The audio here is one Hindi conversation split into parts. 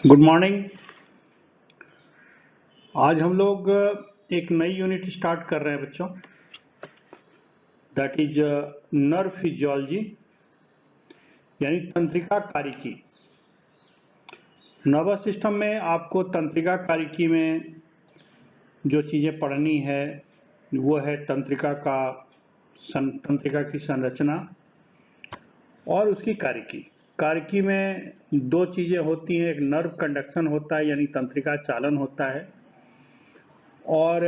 Good morning. आज हम लोग एक नई यूनिट स्टार्ट कर रहे हैं बच्चों, दैट इज नर्व फिजियोलॉजी यानी तंत्रिका कारिकी। नर्वस सिस्टम में आपको तंत्रिका कारिकी में जो चीज़ें पढ़नी है वो है तंत्रिका की संरचना और उसकी कारिकी। कारिकी में दो चीज़ें होती हैं, एक नर्व कंडक्शन होता है यानी तंत्रिका चालन होता है, और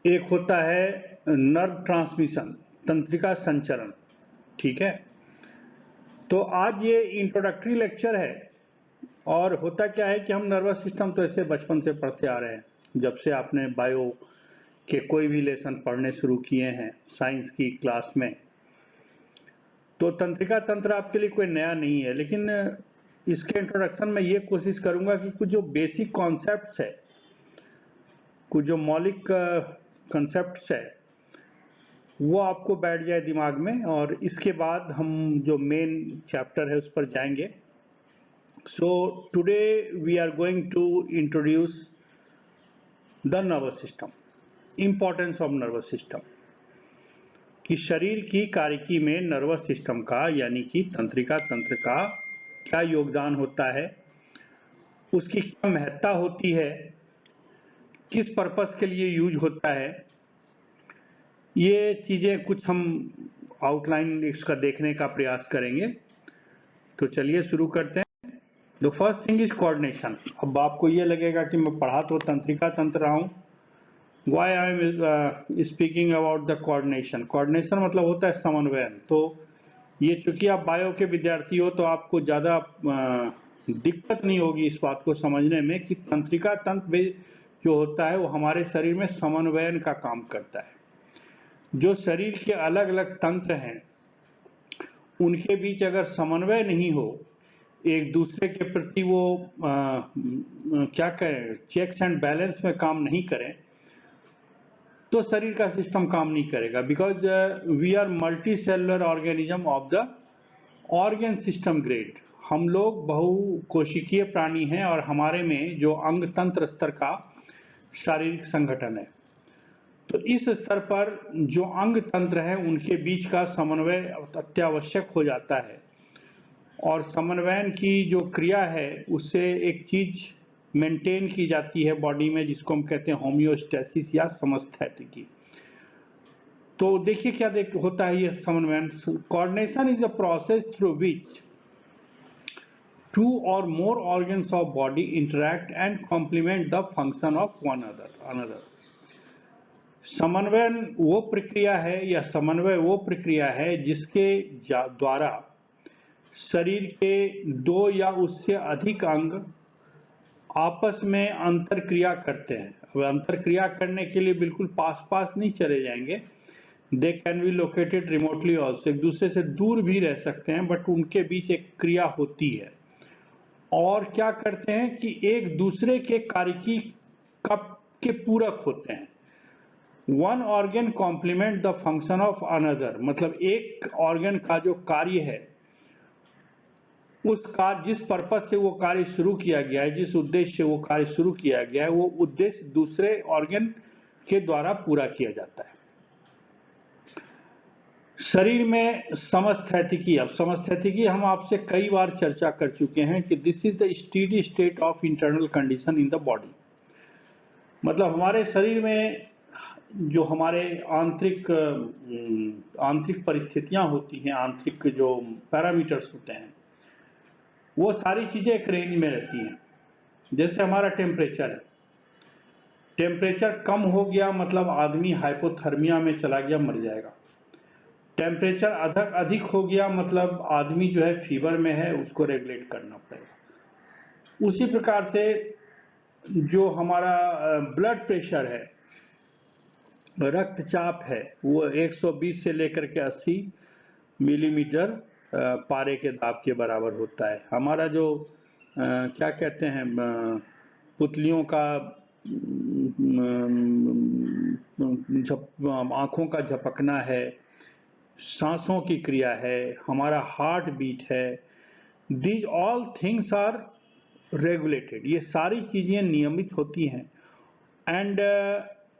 एक होता है नर्व ट्रांसमिशन, तंत्रिका संचरण। ठीक है, तो आज ये इंट्रोडक्टरी लेक्चर है। और होता क्या है कि हम नर्वस सिस्टम तो ऐसे बचपन से पढ़ते आ रहे हैं, जब से आपने बायो के कोई भी लेसन पढ़ने शुरू किए हैं साइंस की क्लास में, तो तंत्रिका तंत्र आपके लिए कोई नया नहीं है। लेकिन इसके इंट्रोडक्शन में ये कोशिश करूंगा कि कुछ जो बेसिक कॉन्सेप्ट्स है, कुछ जो मौलिक कंसेप्ट्स है, वो आपको बैठ जाए दिमाग में, और इसके बाद हम जो मेन चैप्टर है उस पर जाएंगे। So today we are going to introduce the nervous system, importance of nervous system, कि शरीर की कारिकी में नर्वस सिस्टम का यानी कि तंत्रिका तंत्र का क्या योगदान होता है, उसकी क्या महत्ता होती है, किस पर्पस के लिए यूज होता है। ये चीजें कुछ हम आउटलाइन इसका देखने का प्रयास करेंगे। तो चलिए शुरू करते हैं। The first thing is coordination. अब आपको ये लगेगा कि मैं पढ़ा तो तंत्रिका तंत्र रहा हूँ, why I am speaking about the coordination. Coordination मतलब होता है समन्वयन। तो ये चूंकि आप बायो के विद्यार्थी हो तो आपको ज़्यादा दिक्कत नहीं होगी इस बात को समझने में कि तंत्रिका तंत्र जो होता है वो हमारे शरीर में समन्वयन का काम करता है। जो शरीर के अलग अलग तंत्र हैं उनके बीच अगर समन्वय नहीं हो, एक दूसरे के प्रति वो क्या करें, चेक्स एंड बैलेंस में काम नहीं करें, तो शरीर का सिस्टम काम नहीं करेगा। Because we are multicellular organism of the organ system grade. हम लोग बहुकोशिकीय प्राणी हैं और हमारे में जो अंग तंत्र स्तर का शारीरिक संगठन है, तो इस स्तर पर जो अंग तंत्र है उनके बीच का समन्वय अत्यावश्यक हो जाता है। और समन्वयन की जो क्रिया है उससे एक चीज मेंटेन की जाती है बॉडी में, जिसको हम कहते हैं होम्योस्टेसिस या समस्थैतिकी। तो देखिए क्या होता है ये समन्वयन। Coordination is the process through which two or more organs of body interact and complement the function of one another. समन्वयन वो प्रक्रिया है या समन्वय वो प्रक्रिया है जिसके द्वारा शरीर के दो या उससे अधिक अंग आपस में अंतरक्रिया करते हैं। अब अंतरक्रिया करने के लिए बिल्कुल पास पास नहीं चले जाएंगे, they can be located remotely also, एक दूसरे से दूर भी रह सकते हैं, बट उनके बीच एक क्रिया होती है। और क्या करते हैं कि एक दूसरे के कारिकी के पूरक होते हैं। One organ complement the function of another, मतलब एक ऑर्गन का जो कार्य है, उस कार्य जिस पर्पस से वो कार्य शुरू किया गया है, जिस उद्देश्य से वो कार्य शुरू किया गया है, वो उद्देश्य दूसरे ऑर्गन के द्वारा पूरा किया जाता है। शरीर में समस्थैतिकी। अब समस्थैतिकी हम आपसे कई बार चर्चा कर चुके हैं कि this is the steady state of internal condition in the body. मतलब हमारे शरीर में जो हमारे आंतरिक परिस्थितियां होती हैं, आंतरिक जो पैरामीटर्स होते हैं, वो सारी चीजें एक रेंज में रहती हैं। जैसे हमारा टेम्परेचर है, टेम्परेचर कम हो गया मतलब आदमी हाइपोथर्मिया में चला गया, मर जाएगा। टेम्परेचर अधिक हो गया मतलब आदमी जो है फीवर में है, उसको रेगुलेट करना पड़ेगा। उसी प्रकार से जो हमारा ब्लड प्रेशर है, रक्तचाप है, वो 120 से लेकर के 80 मिलीमीटर पारे के दाब के बराबर होता है। हमारा जो क्या कहते हैं, पुतलियों का आंखों का झपकना है, सांसों की क्रिया है, हमारा हार्ट बीट है, these all things are regulated, ये सारी चीजें नियमित होती हैं, and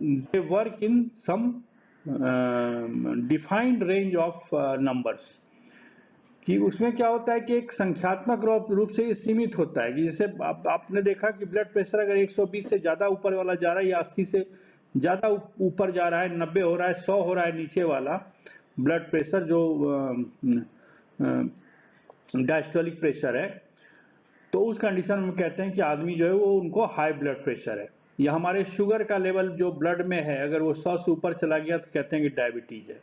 they work in some defined range of numbers, कि उसमें क्या होता है कि एक संख्यात्मक रूप से ये सीमित होता है, कि जैसे आपने देखा कि ब्लड प्रेशर अगर 120 से ज्यादा ऊपर वाला जा रहा है या 80 से ज्यादा ऊपर जा रहा है, 90 हो रहा है, 100 हो रहा है नीचे वाला ब्लड प्रेशर जो डायस्टोलिक प्रेशर है, तो उस कंडीशन में कहते हैं कि आदमी जो है वो उनको हाई ब्लड प्रेशर है। या हमारे शुगर का लेवल जो ब्लड में है अगर वो 100 से ऊपर चला गया तो कहते हैं कि डायबिटीज है।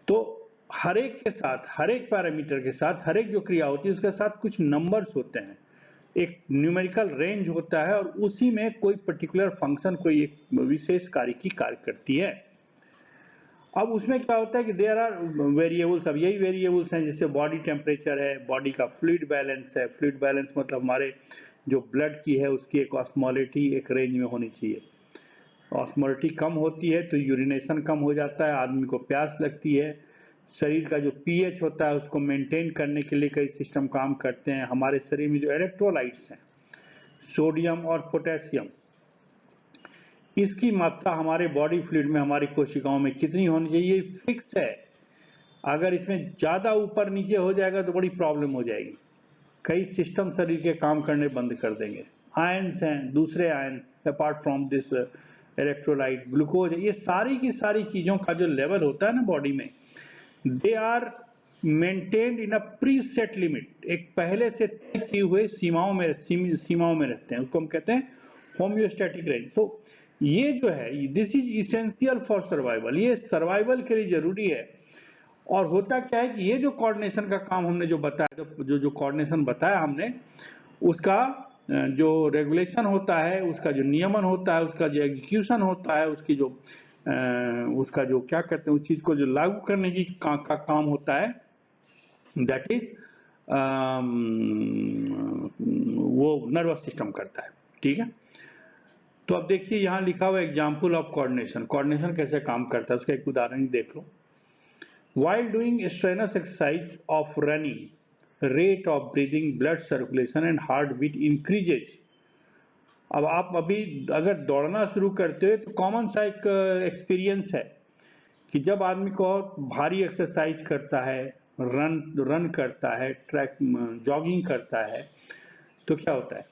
तो हर एक के साथ, हर एक पैरामीटर के साथ, हर एक जो क्रिया होती है उसके साथ कुछ नंबर्स होते हैं, एक न्यूमेरिकल रेंज होता है, और उसी में कोई पर्टिकुलर फंक्शन, कोई एक विशेष कार्य की कार्य करती है। अब उसमें क्या होता है कि देयर आर वेरिएबल्स। अब यही वेरिएबल्स हैं, जैसे बॉडी टेम्परेचर है, बॉडी का फ्लूइड बैलेंस है। फ्लूइड बैलेंस मतलब हमारे जो ब्लड की है उसकी एक ऑस्मोलिटी एक रेंज में होनी चाहिए। ऑस्मोलिटी कम होती है तो यूरिनेशन कम हो जाता है, आदमी को प्यास लगती है। शरीर का जो पीएच होता है उसको मेंटेन करने के लिए कई सिस्टम काम करते हैं। हमारे शरीर में जो इलेक्ट्रोलाइट्स हैं, सोडियम और पोटेशियम, इसकी मात्रा हमारे बॉडी फ्लूइड में, हमारी कोशिकाओं में कितनी होनी चाहिए फिक्स है। अगर इसमें ज्यादा ऊपर नीचे हो जाएगा तो बड़ी प्रॉब्लम हो जाएगी, कई सिस्टम शरीर के काम करने बंद कर देंगे। आयंस हैं, दूसरे ions apart from this electrolyte, glucose, ये सारी की सारी चीजों का जो लेवल होता है ना बॉडी में, they are maintained in a preset limit, एक पहले से तय की हुए सीमाओं में रहते हैं, उसको हम कहते हैं होम्योस्टैटिक रेंज। तो ये जो है, this is essential for survival, ये सर्वाइवल के लिए जरूरी है। और होता क्या है कि ये जो कोऑर्डिनेशन का काम हमने जो बताया, जो कोऑर्डिनेशन बताया हमने, उसका जो रेगुलेशन होता है, उसका जो नियमन होता है, उसका जो एग्जीक्यूशन होता है, उसकी जो उसका जो क्या कहते हैं, उस चीज को जो लागू करने की का काम होता है, दैट इज वो नर्वस सिस्टम करता है। ठीक है, तो अब देखिए यहाँ लिखा हुआ एग्जाम्पल ऑफ कोऑर्डिनेशन, कोऑर्डिनेशन कैसे काम करता है उसका एक उदाहरण ही देख लो। While doing strenuous exercise of running, rate of breathing, blood circulation and heartbeat increases. अब आप अभी अगर दौड़ना शुरू करते हो तो कॉमन सा एक एक्सपीरियंस है कि जब आदमी को भारी एक्सरसाइज करता है, रन करता है, ट्रैक जॉगिंग करता है, तो क्या होता है,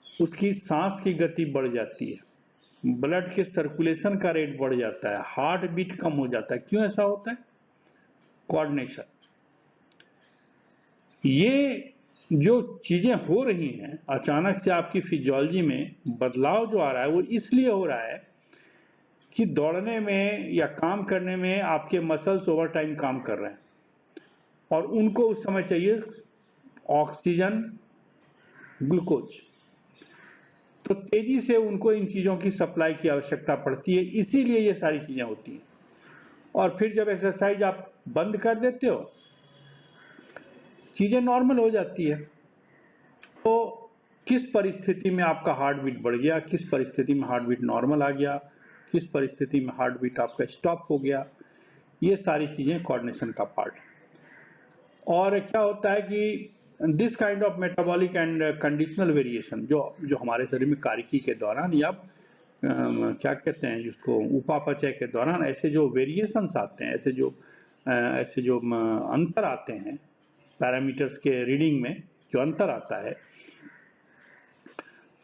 उसकी सांस की गति बढ़ जाती है, ब्लड के सर्कुलेशन का रेट बढ़ जाता है, हार्ट बीट कम हो जाता है। क्यों ऐसा होता है? कोऑर्डिनेशन। ये जो चीजें हो रही हैं, अचानक से आपकी फिजियोलॉजी में बदलाव जो आ रहा है, वो इसलिए हो रहा है कि दौड़ने में या काम करने में आपके मसल्स ओवर टाइम काम कर रहे हैं, और उनको उस समय चाहिए ऑक्सीजन, ग्लूकोज, तो तेजी से उनको इन चीजों की सप्लाई की आवश्यकता पड़ती है, इसीलिए ये सारी चीजें होती हैं। और फिर जब एक्सरसाइज आप बंद कर देते हो, चीजें नॉर्मल हो जाती है। तो किस परिस्थिति में आपका हार्ट बीट बढ़ गया, किस परिस्थिति में हार्ट बीट नॉर्मल आ गया, किस परिस्थिति में हार्ट बीट आपका स्टॉप हो गया, ये सारी चीजें कोऑर्डिनेशन का पार्ट है। और क्या होता है कि this kind of metabolic and conditional variation जो हमारे शरीर में कार्यकी के दौरान या क्या कहते हैं जिसको उपापचय के दौरान ऐसे जो वेरिएशंस आते हैं, ऐसे जो अंतर आते हैं पैरामीटर्स के रीडिंग में, जो अंतर आता है,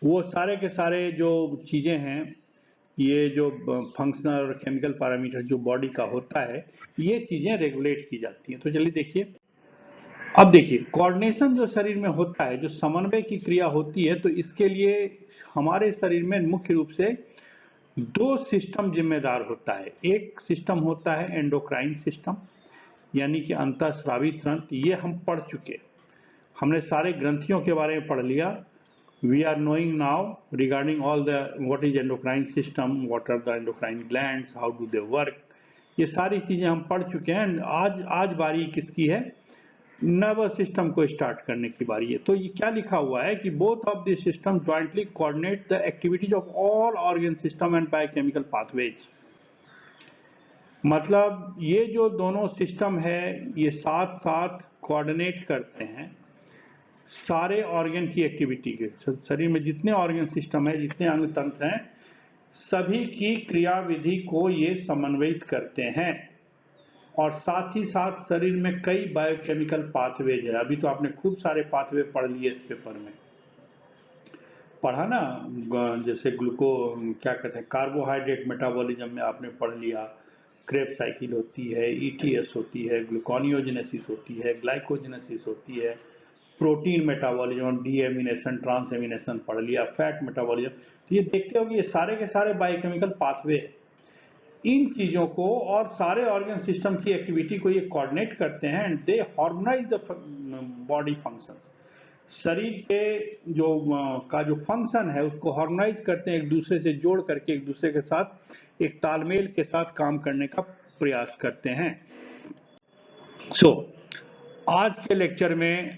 वो सारे के सारे जो चीजें हैं, ये जो फंक्शनल और केमिकल पैरामीटर जो बॉडी का होता है, ये चीजें रेगुलेट की जाती हैं। तो चलिए देखिए, अब देखिए कोऑर्डिनेशन जो शरीर में होता है, जो समन्वय की क्रिया होती है, तो इसके लिए हमारे शरीर में मुख्य रूप से दो सिस्टम जिम्मेदार होता है। एक सिस्टम होता है एंडोक्राइन सिस्टम, यानी कि अंतःस्रावी तंत्र, ये हम पढ़ चुके, हमने सारे ग्रंथियों के बारे में पढ़ लिया। We are knowing now regarding all the what is endocrine system, what are the endocrine glands, how do they work, ये सारी चीजें हम पढ़ चुके हैं। आज बारी किसकी है? नर्वस सिस्टम को स्टार्ट करने की बारी है। तो ये क्या लिखा हुआ है कि both of this system jointly coordinate the activities of all organ system and biochemical pathways. मतलब ये जो दोनों सिस्टम है ये साथ साथ कोऑर्डिनेट करते हैं सारे ऑर्गन की एक्टिविटी के। शरीर में जितने ऑर्गन सिस्टम है, जितने अंग तंत्र हैं, सभी की क्रियाविधि को ये समन्वयित करते हैं। और साथ ही साथ शरीर में कई बायोकेमिकल पाथवेज है। अभी तो आपने खूब सारे पाथवे पढ़ लिए इस पेपर में, पढ़ा ना, जैसे क्या कहते हैं, कार्बोहाइड्रेट मेटाबॉलिज्म में आपने पढ़ लिया, क्रेब्स साइकिल होती है, ईटीएस होती है, ग्लूकोनियोजेनेसिस होती है, ग्लाइकोजेनेसिस होती है, प्रोटीन मेटाबॉलिज्म, डीएमिनेशन, ट्रांसएमिनेशन पढ़ लिया, फैट मेटाबॉलिज्म। तो ये देखते हो कि ये सारे के सारे बायोकेमिकल पाथवे इन चीजों को और सारे ऑर्गन सिस्टम की एक्टिविटी को ये कोऑर्डिनेट करते हैं and they harmonise the body functions. शरीर के जो फंक्शन है उसको हार्मोनाइज करते हैं, एक दूसरे से जोड़ करके एक दूसरे के साथ एक तालमेल के साथ काम करने का प्रयास करते हैं। आज के लेक्चर में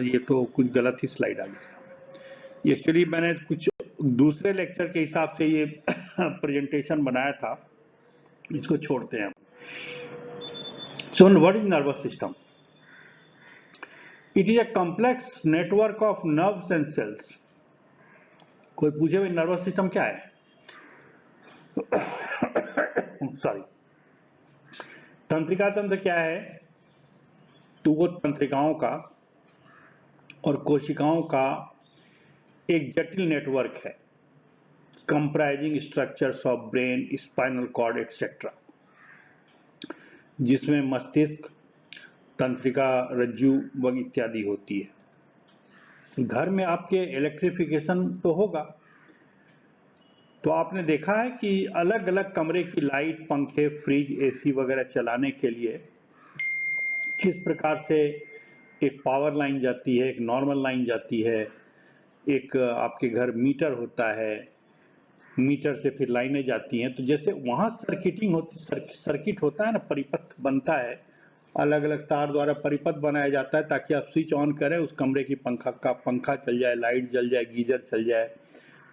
ये तो कुछ गलत ही स्लाइड आ गया। एक्चुअली मैंने कुछ दूसरे लेक्चर के हिसाब से ये प्रेजेंटेशन बनाया था, इसको छोड़ते हैं। So what is nervous system? It is a complex network of nerves and cells. कोई पूछे भाई नर्वस सिस्टम क्या है? सॉरी, तंत्रिका तंत्र क्या है? तो वो तंत्रिकाओं का और कोशिकाओं का एक जटिल नेटवर्क है, comprising structures of brain, spinal cord etcetera, जिसमें मस्तिष्क, तंत्रिका, रज्जु वग इत्यादि होती है। घर में आपके इलेक्ट्रिफिकेशन तो होगा, तो आपने देखा है कि अलग अलग कमरे की लाइट, पंखे, फ्रिज, एसी वगैरह चलाने के लिए किस प्रकार से एक पावर लाइन जाती है, एक नॉर्मल लाइन जाती है, एक आपके घर मीटर होता है, मीटर से फिर लाइनें जाती हैं। तो जैसे वहां सर्किटिंग होती, सर्किट होता है ना, परिपथ बनता है, अलग अलग तार द्वारा परिपथ बनाया जाता है ताकि आप स्विच ऑन करें, उस कमरे की पंखा चल जाए, लाइट जल जाए, गीजर चल जाए,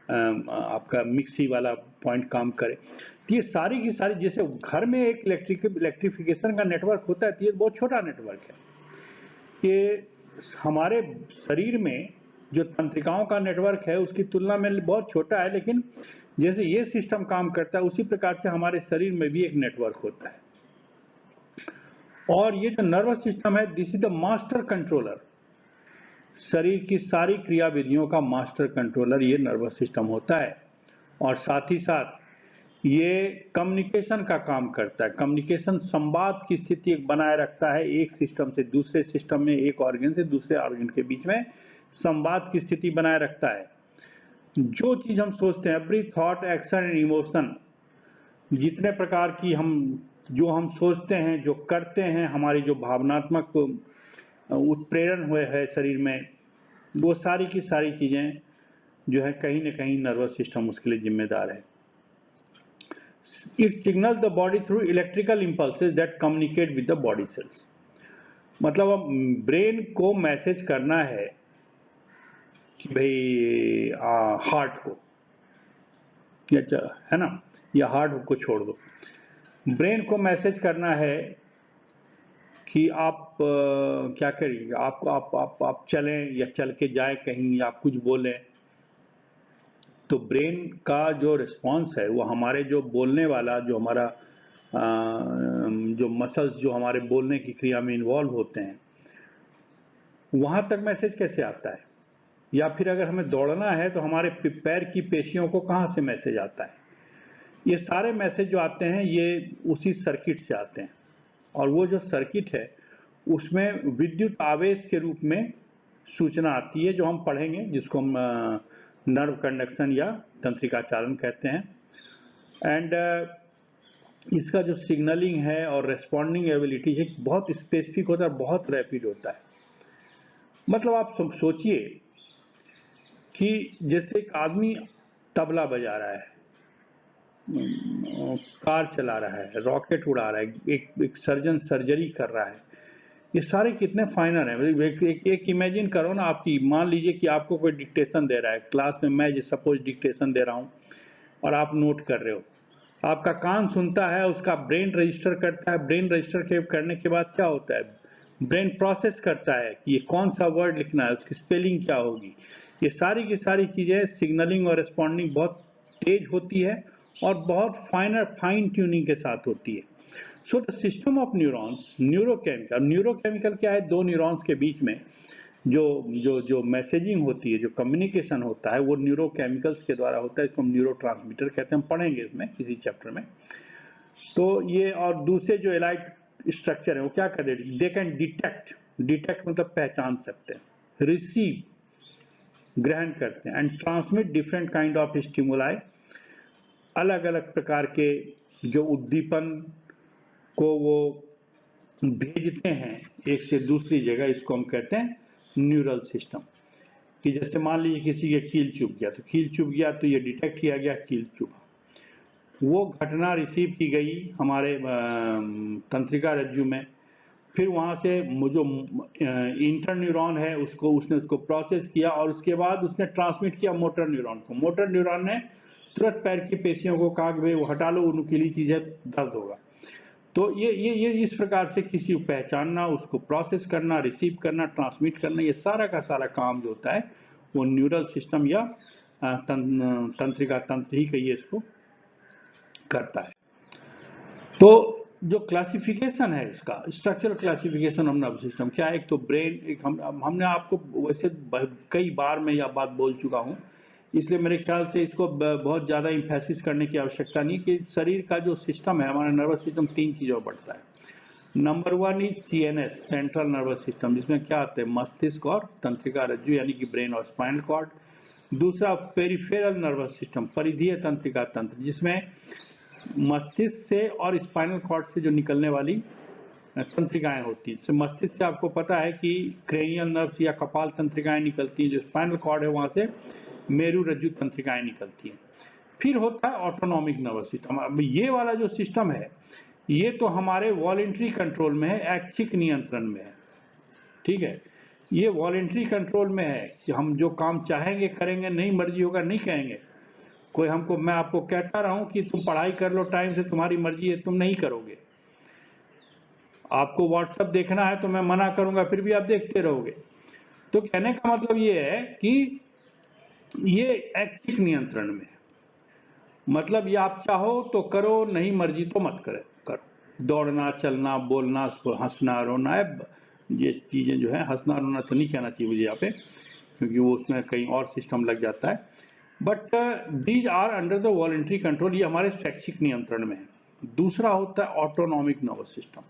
आपका मिक्सी वाला पॉइंट काम करे। तो ये सारी की सारी, जैसे घर में एक इलेक्ट्रिफिकेशन का नेटवर्क होता है, तो ये बहुत छोटा नेटवर्क है। ये हमारे शरीर में जो तंत्रिकाओं का नेटवर्क है उसकी तुलना में बहुत छोटा है, लेकिन जैसे ये सिस्टम काम करता है उसी प्रकार से हमारे शरीर में भी एक नेटवर्क होता है। और ये जो नर्वस सिस्टम है, this is the master controller. शरीर की सारी क्रियाविधियों का मास्टर कंट्रोलर ये नर्वस सिस्टम होता है। और साथ ही साथ ये कम्युनिकेशन का काम करता है। कम्युनिकेशन, संवाद की स्थिति एक बनाए रखता है, एक सिस्टम से दूसरे सिस्टम में, एक ऑर्गन से दूसरे ऑर्गन के बीच में संवाद की स्थिति बनाए रखता है। जो चीज हम सोचते हैं, every thought, action and emotion, जितने प्रकार की जो हम सोचते हैं, जो करते हैं, हमारी जो भावनात्मक उत्प्रेरण हुए है शरीर में, वो सारी की सारी चीजें जो है कहीं ना कहीं नर्वस सिस्टम उसके लिए जिम्मेदार है। It signals the body through electrical impulses that communicate with the body cells. मतलब अब ब्रेन को मैसेज करना है कि भाई हार्ट को, या है ना, या हार्ट को छोड़ दो, ब्रेन को मैसेज करना है कि आप क्या करिए, आप चलें या चल के जाए कहीं, या आप कुछ बोलें। तो ब्रेन का जो रिस्पांस है वो हमारे जो बोलने वाला, जो हमारा जो मसल्स जो हमारे बोलने की क्रिया में इन्वॉल्व होते हैं, वहां तक मैसेज कैसे आता है? या फिर अगर हमें दौड़ना है तो हमारे पैर की पेशियों को कहां से मैसेज आता है? ये सारे मैसेज जो आते हैं ये उसी सर्किट से आते हैं। और वो जो सर्किट है उसमें विद्युत आवेश के रूप में सूचना आती है, जो हम पढ़ेंगे, जिसको हम नर्व कंडक्शन या तंत्रिका चालन कहते हैं। एंड इसका जो सिग्नलिंग है और रेस्पॉन्डिंग एबिलिटी है बहुत स्पेसिफिक होता है, बहुत रैपिड होता है। मतलब आप सोचिए कि जैसे एक आदमी तबला बजा रहा है, कार चला रहा है, रॉकेट उड़ा रहा है, एक सर्जन सर्जरी कर रहा है, ये सारे कितने फाइनर हैं। एक इमेजिन करो ना, आपकी मान लीजिए कि आपको कोई डिक्टेशन दे रहा है क्लास में, मैं सपोज डिक्टेशन दे रहा हूं और आप नोट कर रहे हो, आपका कान सुनता है, उसका ब्रेन रजिस्टर करता है, ब्रेन रजिस्टर करने के बाद क्या होता है, ब्रेन प्रोसेस करता है कि ये कौन सा वर्ड लिखना है, उसकी स्पेलिंग क्या होगी। ये सारी की सारी चीजें सिग्नलिंग और रिस्पॉन्डिंग बहुत तेज होती है और बहुत फाइन ट्यूनिंग के साथ होती है। So the system of neurons, neurochemical क्या है, दो न्यूरॉन्स के बीच में जो जो जो मैसेजिंग होती है, जो कम्युनिकेशन होता है, वो न्यूरोकेमिकल्स के द्वारा होता है। इसको हम न्यूरोट्रांसमीटर कहते हैं, हम पढ़ेंगे इसमें किसी चैप्टर में। तो ये और दूसरे जो एलाइट स्ट्रक्चर है वो क्या करते हैं, दे कैन डिटेक्ट मतलब पहचान सकते हैं, रिसीव ग्रहण करते हैं, and transmit different kind of stimuli, अलग अलग प्रकार के जो उद्दीपन को वो भेजते हैं एक से दूसरी जगह। इसको हम कहते हैं न्यूरल सिस्टम। कि जैसे मान लीजिए किसी के कील चुभ गया, तो कील चुभ गया तो ये डिटेक्ट किया गया कील चुभा, वो घटना रिसीव की गई हमारे तंत्रिका रज्जु में, फिर वहां से जो इंटरन्यूरॉन है उसने उसको प्रोसेस किया और उसके बाद उसने ट्रांसमिट किया मोटर न्यूरॉन को। मोटर न्यूरॉन ने तुरंत पैर की पेशियों को कहा कि भाई वो हटा लो, वो नुकीली चीज है, दर्द होगा। तो ये इस प्रकार से किसी को पहचानना, उसको प्रोसेस करना, रिसीव करना, ट्रांसमिट करना, ये सारा का सारा काम जो होता है वो न्यूरल सिस्टम या तंत्रिका तंत्र ही कहिए इसको करता है। तो जो क्लासिफिकेशन है इसका, structural classification of nervous system क्या है, एक तो ब्रेन, एक हमने आपको वैसे कई बार मैं यह बात बोल चुका हूं, इसलिए मेरे ख्याल से इसको बहुत ज्यादा इम्फेसिस करने की आवश्यकता नहीं कि शरीर का जो सिस्टम है, हमारा नर्वस सिस्टम तीन चीजों पर बढ़ता है। Number one is CNS, central nervous system, जिसमें क्या आते हैं, मस्तिष्क और तंत्रिका रज्जु यानी कि ब्रेन और स्पाइनल कॉर्ड। दूसरा पेरिफेरल नर्वस सिस्टम, परिधीय तंत्रिका तंत्र, जिसमें मस्तिष्क से और स्पाइनल कॉर्ड से जो निकलने वाली तंत्रिकाएं होती हैं। मस्तिष्क से आपको पता है कि क्रेनियल नर्व्स या कपाल तंत्रिकाएं निकलती हैं, जो स्पाइनल कॉर्ड है वहां से मेरु रज्जु तंत्रिकाएं निकलती हैं। फिर होता है ऑटोनॉमिक नर्वस सिस्टम। अब ये वाला जो सिस्टम है ये तो हमारे वॉलेंट्री कंट्रोल में है, ऐच्छिक नियंत्रण में है, ठीक है। ये वॉलेंट्री कंट्रोल में है कि हम जो काम चाहेंगे करेंगे, नहीं मर्जी होगा नहीं कहेंगे। कोई हमको, मैं आपको कहता रहा हूं कि तुम पढ़ाई कर लो टाइम से, तुम्हारी मर्जी है, तुम नहीं करोगे। आपको व्हाट्सएप देखना है तो मैं मना करूंगा, फिर भी आप देखते रहोगे। तो कहने का मतलब ये है कि ये ऐच्छिक नियंत्रण में, मतलब ये आप चाहो तो करो, नहीं मर्जी तो मत करो। दौड़ना, चलना, बोलना, हंसना, रोना, ये चीजें जो है, हंसना रोना तो नहीं कहना चाहिए मुझे यहाँ पे, क्योंकि वो उसमें कहीं और सिस्टम लग जाता है। But these are under the voluntary control, ये हमारे स्वैच्छिक नियंत्रण में है। दूसरा होता है autonomic nervous system.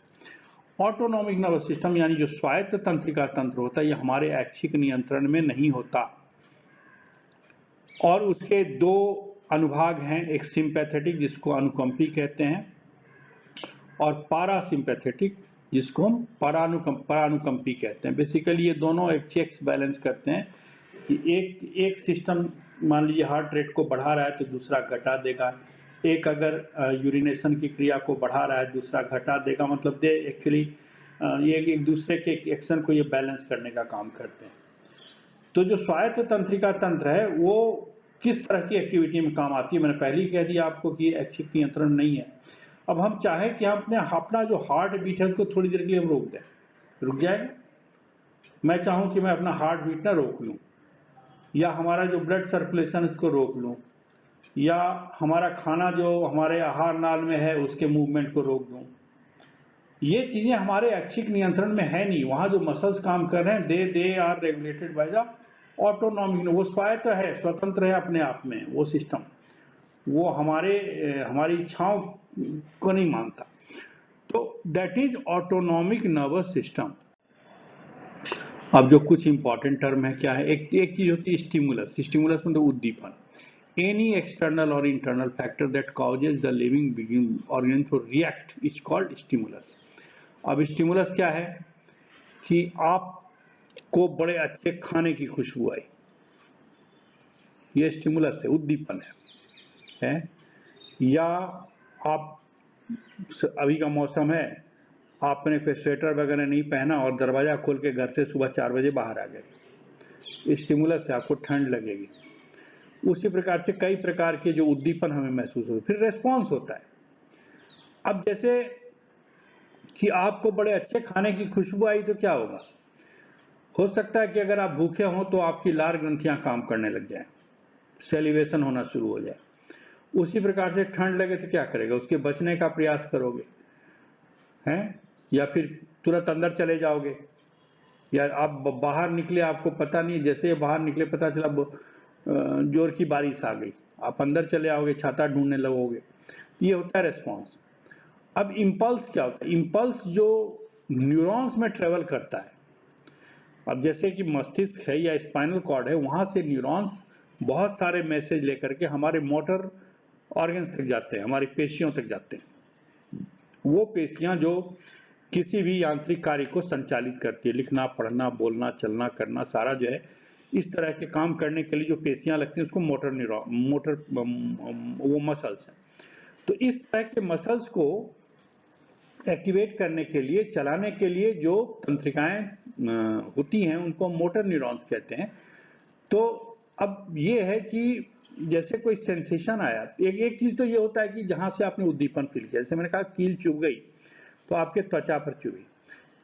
Autonomic nervous system यानी जो स्वायत्त तंत्रिका तंत्र होता है, ये हमारे ऐच्छिक नियंत्रण में नहीं होता। और उसके दो अनुभाग हैं, एक सिंपैथेटिक जिसको अनुकंपी कहते हैं, और पारासिम्पैथेटिक जिसको हम परानुकंपी कहते हैं। बेसिकली ये दोनों एक चेक्स बैलेंस करते हैं कि एक सिस्टम मान लीजिए हार्ट रेट को बढ़ा रहा है तो दूसरा घटा देगा, एक अगर यूरिनेशन की क्रिया को बढ़ा रहा है दूसरा घटा देगा, मतलब दे एक्चुअली ये एक दूसरे के एक्शन को ये बैलेंस करने का काम करते हैं। तो जो स्वायत्त तंत्रिका तंत्र है वो किस तरह की एक्टिविटी में काम आती है, मैंने पहले ही कह दिया आपको कि ऐच्छिक नियंत्रण नहीं है। अब हम चाहे कि हम अपना जो हार्ट बीट है उसको थोड़ी देर के लिए हम रोक दें, रुक जाएगा। मैं चाहूं कि मैं अपना हार्ट बीट ना रोक लूं, या हमारा जो ब्लड सर्कुलेशन उसको रोक लूं, या हमारा खाना जो हमारे आहार नाल में है उसके मूवमेंट को रोक दूं, ये चीजें हमारे ऐच्छिक नियंत्रण में है नहीं। वहां जो मसल्स काम कर रहे हैं they are regulated by the autonomic, वो स्वायत्त है, स्वतंत्र है अपने आप में। वो सिस्टम वो हमारी इच्छाओं को नहीं मानता। तो that is autonomic nervous system. अब जो कुछ इंपॉर्टेंट टर्म है क्या है, एक चीज होती है स्टिमुलस। स्टिमुलस मतलब उद्दीपन, एनी एक्सटर्नल और internal factor that causes the living organism to react is called stimulus. अब स्टिमुलस क्या है कि आपको बड़े अच्छे खाने की खुशबू आई, ये स्टिमुलस है, उद्दीपन है। या आप, अभी का मौसम है, आपने कोई स्वेटर वगैरह नहीं पहना और दरवाजा खोल के घर से सुबह 4 बजे बाहर आ गए, स्टिमुलस से आपको ठंड लगेगी। उसी प्रकार से कई प्रकार के जो उद्दीपन हमें महसूस होते, फिर रेस्पॉन्स होता है। अब जैसे कि आपको बड़े अच्छे खाने की खुशबू आई तो क्या होगा? हो सकता है कि अगर आप भूखे हो तो आपकी लार ग्रंथियां काम करने लग जाए, सेलिवेशन होना शुरू हो जाए। उसी प्रकार से ठंड लगे तो क्या करेगा? उसके बचने का प्रयास करोगे, हैं? या फिर तुरंत अंदर चले जाओगे, या आप बाहर निकले, आपको पता नहीं, जैसे बाहर निकले पता चला जोर की बारिश आ गई, आप अंदर चले आओगे, छाता ढूंढने लगोगे। ये होता है रेस्पॉन्स। अब इम्पल्स क्या होता है? इम्पल्स जो न्यूरॉन्स में ट्रेवल करता है। अब जैसे कि मस्तिष्क है या स्पाइनल कॉर्ड है, वहां से न्यूरॉन्स बहुत सारे मैसेज लेकर के हमारे मोटर ऑर्गन्स तक जाते हैं, हमारी पेशियों तक जाते हैं। वो पेशियां जो किसी भी यांत्रिक कार्य को संचालित करती है, लिखना, पढ़ना, बोलना, चलना, करना, सारा जो है इस तरह के काम करने के लिए जो पेशियां लगती हैं उसको मोटर वो मसल्स हैं। तो इस तरह के मसल्स को एक्टिवेट करने के लिए, चलाने के लिए जो तंत्रिकाएं होती हैं उनको मोटर न्यूरॉन्स कहते हैं। तो अब ये है कि जैसे कोई सेंसेशन आया, एक चीज तो ये होता है कि जहां से आपने उद्दीपन फील किया, जैसे मैंने कहा कील चुभ गई तो आपके त्वचा पर चुभी,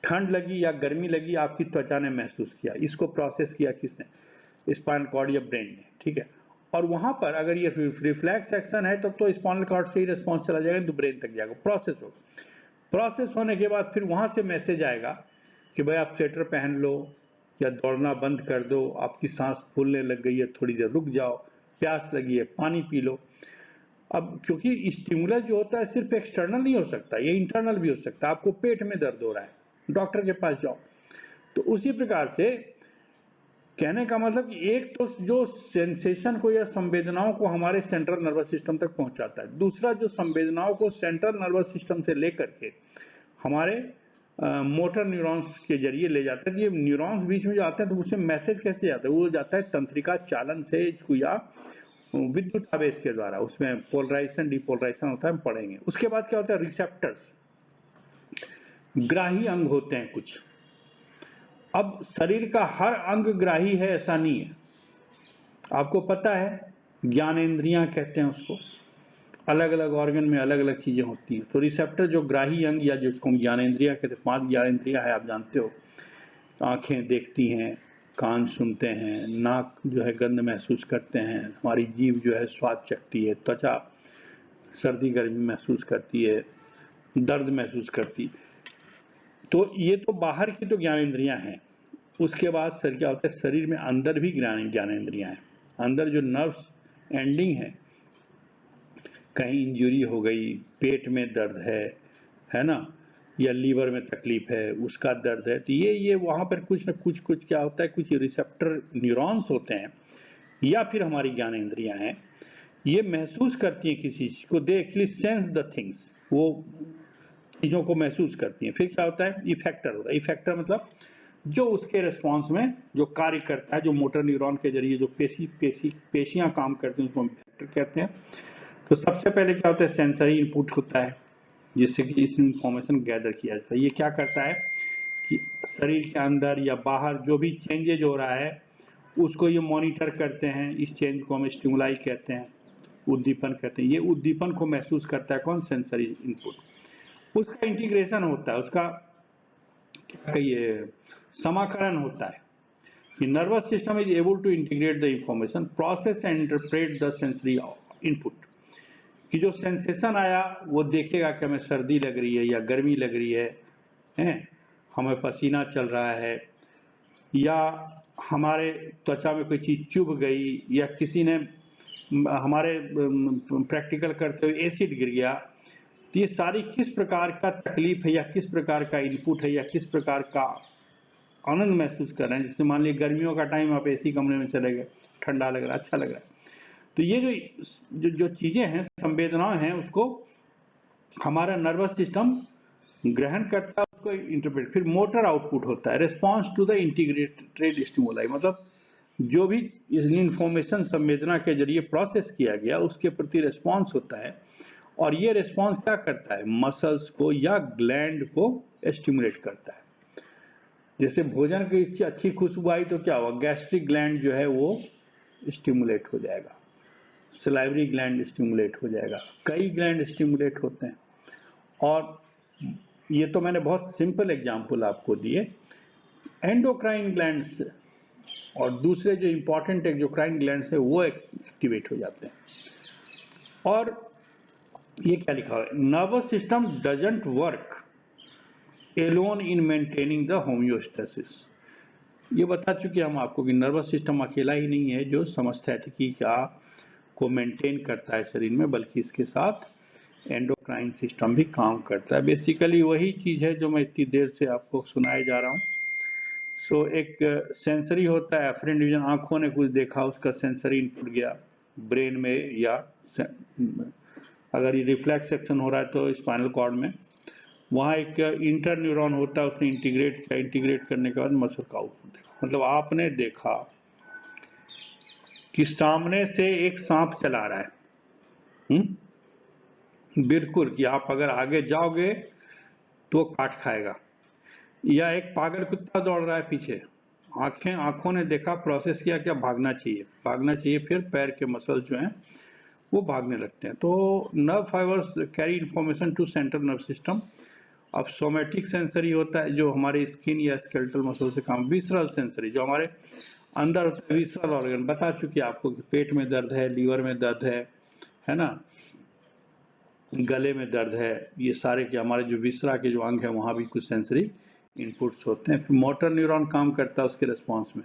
ठंड लगी या गर्मी लगी आपकी त्वचा ने महसूस किया, इसको प्रोसेस किया किसने? स्पाइनल कॉर्ड या ब्रेन ने, ठीक है। और वहां पर अगर ये रिफ्लेक्स एक्शन है तब तो स्पाइनल कॉर्ड से ही रिस्पॉन्स चला जाएगा तो ब्रेन तक जाएगा, प्रोसेस होगा। प्रोसेस होने के बाद फिर वहां से मैसेज आएगा कि भाई आप स्वेटर पहन लो या दौड़ना बंद कर दो, आपकी सांस फूलने लग गई है, थोड़ी देर रुक जाओ, प्यास लगी है, पानी पी लो। अब क्योंकि स्टिमुलस जो होता है सिर्फ एक्सटर्नल नहीं हो सकता, ये इंटरनल भी हो सकता है। आपको पेट में दर्द हो रहा है, डॉक्टर के पास जाओ। तो उसी प्रकार से कहने का मतलब कि एक तो जो सेंसेशन को या संवेदनाओं को हमारे सेंट्रल नर्वस सिस्टम तक पहुंचाता है, दूसरा जो संवेदनाओं को सेंट्रल नर्वस सिस्टम से लेकर के हमारे मोटर न्यूरॉन्स के जरिए ले जाता है। ये न्यूरॉन्स बीच में जो आते हैं तो उसमें मैसेज कैसे जाता है? वो जाता है तंत्रिका चालन से या विद्युत आवेश के द्वारा, उसमें पोलराइजेशन डिपोलराइजेशन होता है, हम पढ़ेंगे। उसके बाद क्या होता है? रिसेप्टर्स, ग्राही अंग होते हैं कुछ। अब शरीर का हर अंग ग्राही है ऐसा नहीं है, आपको पता है, ज्ञानेंद्रियां कहते हैं उसको, अलग अलग ऑर्गन में अलग अलग चीजें होती हैं। तो रिसेप्टर जो ग्राही अंग या जिसको हम ज्ञानेंद्रियां कहते हैं, 5 ज्ञानेंद्रियां है, आप जानते हो। आंखें देखती हैं, कान सुनते हैं, नाक जो है गंध महसूस करते हैं, हमारी जीभ जो है स्वाद चखती है, त्वचा सर्दी गर्मी महसूस करती है, दर्द महसूस करती। तो ये तो बाहर की तो ज्ञानेंद्रियां हैं। उसके बाद सर क्या होता है? शरीर में अंदर भी ज्ञानेंद्रियां हैं। अंदर जो नर्व्स एंडिंग है, कहीं इंजरी हो गई, पेट में दर्द है ना, या लीवर में तकलीफ है, उसका दर्द है, तो ये वहां पर कुछ ना कुछ क्या होता है, कुछ रिसेप्टर न्यूरॉन्स होते हैं या फिर हमारी ज्ञानेंद्रियां हैं, ये महसूस करती हैं किसी चीज को, they actually sense the things, वो चीजों को महसूस करती हैं। फिर क्या होता है? इफेक्टर होता है। इफेक्टर मतलब जो उसके रिस्पॉन्स में जो कार्य करता है, जो मोटर न्यूरॉन के जरिए जो पेशियां काम करती हैं उसको हम इफेक्टर कहते हैं। तो सबसे पहले क्या होता है? सेंसरी इनपुट होता है जिससे कि इस इंफॉर्मेशन गैदर किया जाता है। ये क्या करता है कि शरीर के अंदर या बाहर जो भी चेंजेज हो रहा है उसको ये मॉनिटर करते हैं। इस चेंज को हम स्टिमुलाई कहते हैं, उद्दीपन कहते हैं। ये उद्दीपन को महसूस करता है कौन? Sensory input. उसका इंटीग्रेशन होता है, उसका क्या कहिए, समाकरण होता है कि nervous system is able to integrate the information, process and interpret the sensory input. कि जो सेंसेशन आया वो देखेगा कि हमें सर्दी लग रही है या गर्मी लग रही है, हमें पसीना चल रहा है, या हमारे त्वचा में कोई चीज चुभ गई, या किसी ने हमारे प्रैक्टिकल करते हुए एसिड गिर गया। तो ये सारी किस प्रकार का तकलीफ है या किस प्रकार का इनपुट है या किस प्रकार का आनंद महसूस कर रहे हैं। जैसे मान लीजिए गर्मियों का टाइम, आप एसी कमरे में चले गए, ठंडा लग रहा है, अच्छा लग रहा है, तो ये जो चीजें हैं, संवेदनाएं हैं, उसको हमारा नर्वस सिस्टम ग्रहण करता है, उसको इंटरप्रेट। फिर मोटर आउटपुट होता है, response to the integrated stimuli, मतलब जो भी इंफॉर्मेशन संवेदना के जरिए प्रोसेस किया गया उसके प्रति रिस्पॉन्स होता है। और ये रिस्पॉन्स क्या करता है? मसल्स को या ग्लैंड को स्टिमुलेट करता है। जैसे भोजन की अच्छी खुशबू आई तो क्या हुआ? गैस्ट्रिक ग्लैंड जो है वो स्टिमुलेट हो जाएगा, सलाइवरी ग्लैंड स्टिमुलेट हो जाएगा, कई ग्लैंड स्टिमुलेट होते हैं। और ये तो मैंने बहुत सिंपल एग्जांपल आपको दिए। एंडोक्राइन ग्लैंड्स और दूसरे जो इंपॉर्टेंट एक्सोक्राइन ग्लैंड्स है वो एक्टिवेट हो जाते हैं। और ये क्या लिखा हुआ है, nervous system doesn't work alone in maintaining the homeostasis. ये बता चुके हम आपको कि नर्वस सिस्टम अकेला ही नहीं है जो समस्थैतिकी का को मेंटेन करता है शरीर में, बल्कि इसके साथ एंडोक्राइन सिस्टम भी काम करता है। बेसिकली वही चीज है जो मैं इतनी देर से आपको सुनाए जा रहा हूँ। सो एक सेंसरी होता है एफरेंट डिवीजन, आंखों ने कुछ देखा, उसका सेंसरी इनपुट गया ब्रेन में, या अगर ये रिफ्लेक्स सेक्शन हो रहा है तो स्पाइनल कॉर्ड में, वहाँ एक इंटर न्यूरॉन होता है, उसने इंटीग्रेट किया, इंटीग्रेट करने के बाद मसल का आउटपुट देखा। मतलब आपने देखा कि सामने से एक सांप चला रहा है, बिल्कुल, कि आप अगर आगे जाओगे तो काट खाएगा, या एक पागल कुत्ता दौड़ रहा है पीछे, आंखों ने देखा, प्रोसेस किया, क्या भागना चाहिए, फिर पैर के मसल्स जो हैं वो भागने लगते हैं। तो nerve fibres carry information to central nerve system. अब सोमेटिक सेंसरी होता है जो हमारे स्किन या स्केलेटल मसल से काम, विसरल सेंसरी जो हमारे अंदर होता है, विसरल ऑर्गन बता चुके आपको कि पेट में दर्द है, लीवर में दर्द है ना, गले में दर्द है, ये सारे के हमारे जो विसरा के जो अंग है वहां भी कुछ सेंसरी इनपुट्स होते हैं। फिर मोटर न्यूरॉन काम करता है उसके रिस्पॉन्स में।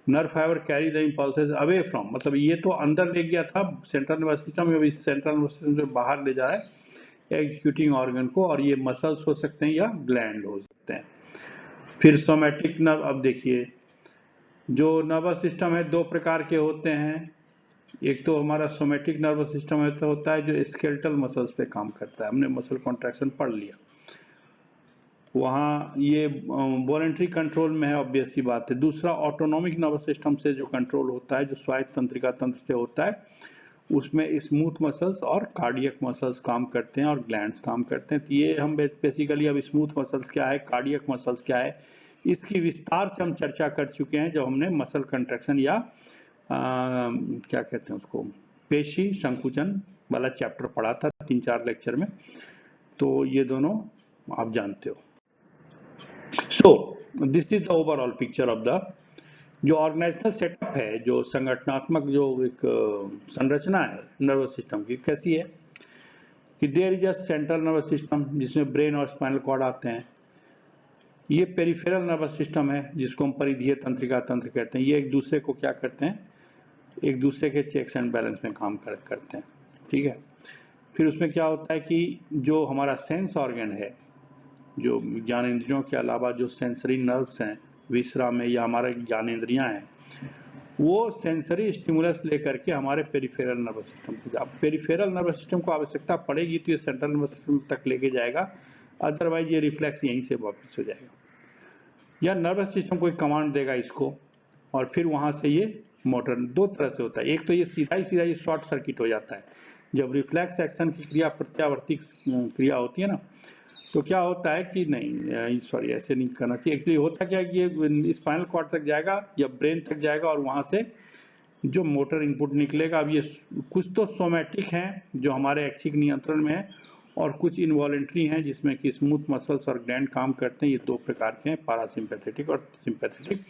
Nerve fibre carry the impulses away from, मतलब ये तो अंदर ले गया था सेंट्रल नर्वस सिस्टम, अब इस सेंट्रल नर्वस सिस्टम से बाहर ले जा रहा है एग्जीक्यूटिंग ऑर्गन को, और ये मसल्स हो सकते हैं या ग्लैंड हो सकते हैं। फिर सोमेटिक नर्व, अब देखिए जो नर्वस सिस्टम है दो प्रकार के होते हैं, एक तो हमारा सोमेटिक नर्वस सिस्टम होता है जो स्केलेटल मसल्स पे काम करता है, हमने मसल कॉन्ट्रैक्शन पढ़ लिया, वहाँ ये वॉलेंट्री कंट्रोल में है, ऑब्वियस सी बात है। दूसरा ऑटोनॉमिक नर्वस सिस्टम से जो कंट्रोल होता है, जो स्वायत्त तंत्रिका तंत्र से होता है, उसमें स्मूथ मसल्स और कार्डियक मसल्स काम करते हैं और ग्लैंड्स काम करते हैं। तो ये हम बेसिकली अब स्मूथ मसल्स क्या है, कार्डियक मसल्स क्या है, इसकी विस्तार से हम चर्चा कर चुके हैं जब हमने मसल कंट्रैक्शन या क्या कहते हैं उसको, पेशी संकुचन वाला चैप्टर पढ़ा था 3-4 लेक्चर में, तो ये दोनों आप जानते हो। So this is the overall picture of the जो ऑर्गेनाइजेशनल सेटअप है, जो संगठनात्मक जो एक संरचना है नर्वस सिस्टम की, कैसी है कि there is a central nervous system जिसमें ब्रेन और स्पाइनल कॉर्ड आते हैं। ये पेरिफेरल नर्वस सिस्टम है जिसको हम परिधीय तंत्रिका तंत्र कहते हैं। ये एक दूसरे को क्या करते हैं, एक दूसरे के चेक्स एंड बैलेंस में काम करते हैं, ठीक है। फिर उसमें क्या होता है कि जो हमारा सेंस ऑर्गन है, जो ज्ञानेंद्रियों के अलावा जो सेंसरी नर्व्स हैं विसरा में या हमारे ज्ञानेंद्रियां हैं, वो सेंसरी स्टिमुलस लेकर के हमारे पेरिफेरल नर्वस सिस्टम को, अब पेरिफेरल नर्वस सिस्टम को आवश्यकता पड़ेगी तो ये सेंट्रल नर्वस सिस्टम तक लेके जाएगा, अदरवाइज ये रिफ्लेक्स यहीं से वापस हो जाएगा, या नर्वस सिस्टम कोई कमांड देगा इसको और फिर वहां से ये मोटर, दो तरह से होता है। एक तो ये सीधा ही शॉर्ट सर्किट हो जाता है जब रिफ्लेक्स एक्शन की क्रिया प्रत्यावर्ती क्रिया होती है ना, तो क्या होता है कि नहीं, सॉरी ऐसे नहीं करना चाहिए। एक्चुअली होता क्या है कि ये स्पाइनल कॉर्ड तक जाएगा या ब्रेन तक जाएगा और वहां से जो मोटर इनपुट निकलेगा। अब ये कुछ तो सोमैटिक हैं जो हमारे ऐच्छिक नियंत्रण में है, और कुछ इनवॉलेंट्री हैं जिसमें कि स्मूथ मसल्स और ग्लैंड काम करते हैं। ये दो प्रकार के हैं, पैरासिम्पैथेटिक और sympathetic.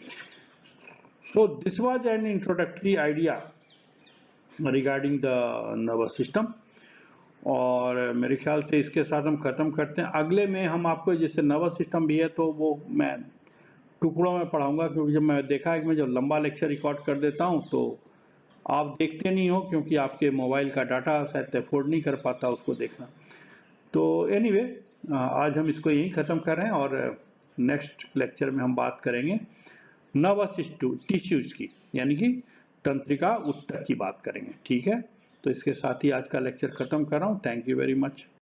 So this was an introductory idea regarding the nervous system, और मेरे ख्याल से इसके साथ हम खत्म करते हैं। अगले में हम आपको, जैसे नर्वस सिस्टम भी है तो वो मैं टुकड़ों में पढ़ाऊंगा, क्योंकि जब मैं देखा है कि मैं जब लंबा लेक्चर रिकॉर्ड कर देता हूं तो आप देखते नहीं हो, क्योंकि आपके मोबाइल का डाटा शायद अफोर्ड नहीं कर पाता उसको देखना। तो एनीवे आज हम इसको यहीं ख़त्म कर रहे हैं, और नेक्स्ट लेक्चर में हम बात करेंगे नर्वस टिश्यूज की, यानी कि तंत्रिका उत्तक की बात करेंगे, ठीक है। तो इसके साथ ही आज का लेक्चर खत्म कर रहा हूँ। Thank you very much.